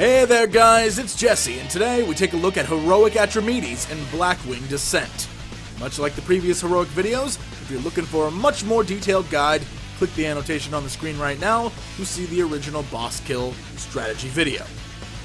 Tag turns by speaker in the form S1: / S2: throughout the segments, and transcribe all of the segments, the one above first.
S1: Hey there guys, it's Jesse, and today we take a look at Heroic Atramedes and Blackwing Descent. Much like the previous Heroic videos, if you're looking for a much more detailed guide, click the annotation on the screen right now to see the original boss kill strategy video.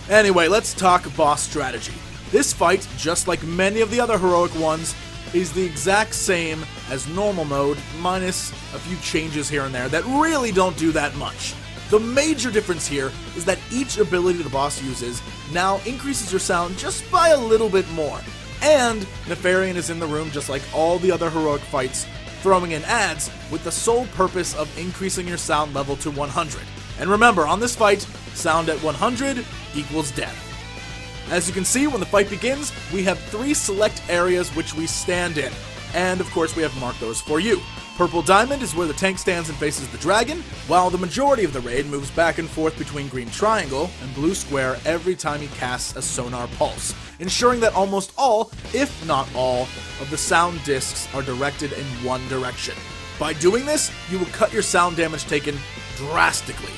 S1: Anyway, let's talk boss strategy. This fight, just like many of the other Heroic ones, is the exact same as normal mode, minus a few changes here and there that really don't do that much. The major difference here is that each ability the boss uses now increases your sound just by a little bit more. And Nefarian is in the room just like all the other Heroic fights, throwing in ads with the sole purpose of increasing your sound level to 100. And remember, on this fight, sound at 100 equals death. As you can see, when the fight begins, we have 3 select areas which we stand in. And of course we have marked those for you. Purple Diamond is where the tank stands and faces the dragon, while the majority of the raid moves back and forth between Green Triangle and Blue Square every time he casts a Sonar Pulse, ensuring that almost all, if not all, of the sound discs are directed in one direction. By doing this, you will cut your sound damage taken drastically,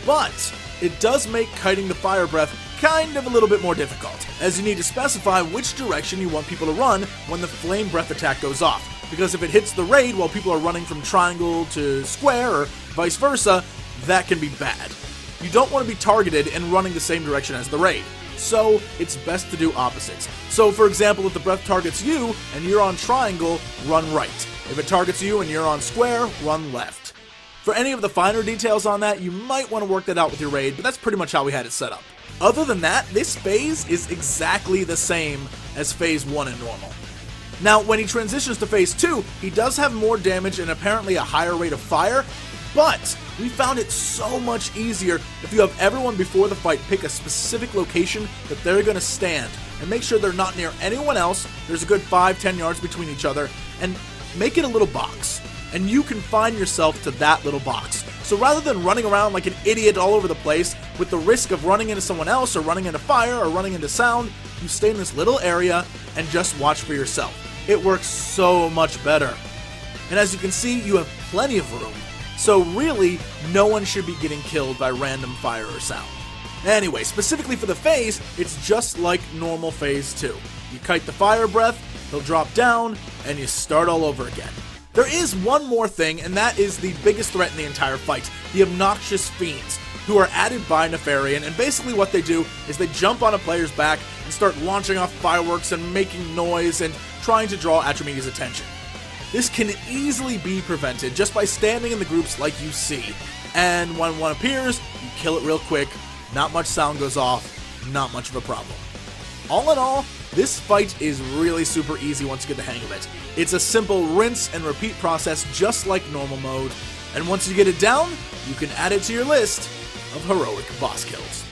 S1: but it does make kiting the fire breath kind of a little bit more difficult, as you need to specify which direction you want people to run when the flame breath attack goes off. Because if it hits the raid while people are running from triangle to square, or vice versa, that can be bad. You don't want to be targeted and running the same direction as the raid, so it's best to do opposites. So for example, if the breath targets you and you're on triangle, run right. If it targets you and you're on square, run left. For any of the finer details on that, you might want to work that out with your raid, but that's pretty much how we had it set up. Other than that, this phase is exactly the same as phase 1 in normal. Now, when he transitions to phase 2, he does have more damage and apparently a higher rate of fire, but we found it so much easier if you have everyone before the fight pick a specific location that they're going to stand, and make sure they're not near anyone else, there's a good 5-10 yards between each other, and make it a little box, and you confine yourself to that little box. So rather than running around like an idiot all over the place, with the risk of running into someone else, or running into fire, or running into sound, you stay in this little area and just watch for yourself. It works so much better. And as you can see, you have plenty of room, so really, no one should be getting killed by random fire or sound. Anyway, specifically for the phase, it's just like normal phase 2. You kite the fire breath, he'll drop down, and you start all over again. There is one more thing, and that is the biggest threat in the entire fight, the obnoxious fiends, who are added by Nefarian, and basically what they do is they jump on a player's back and start launching off fireworks and making noise and trying to draw Atramedes' attention. This can easily be prevented just by standing in the groups like you see, and when one appears, you kill it real quick, not much sound goes off, not much of a problem. All in all, this fight is really super easy once you get the hang of it. It's a simple rinse and repeat process just like normal mode, and once you get it down, you can add it to your list of Heroic boss kills.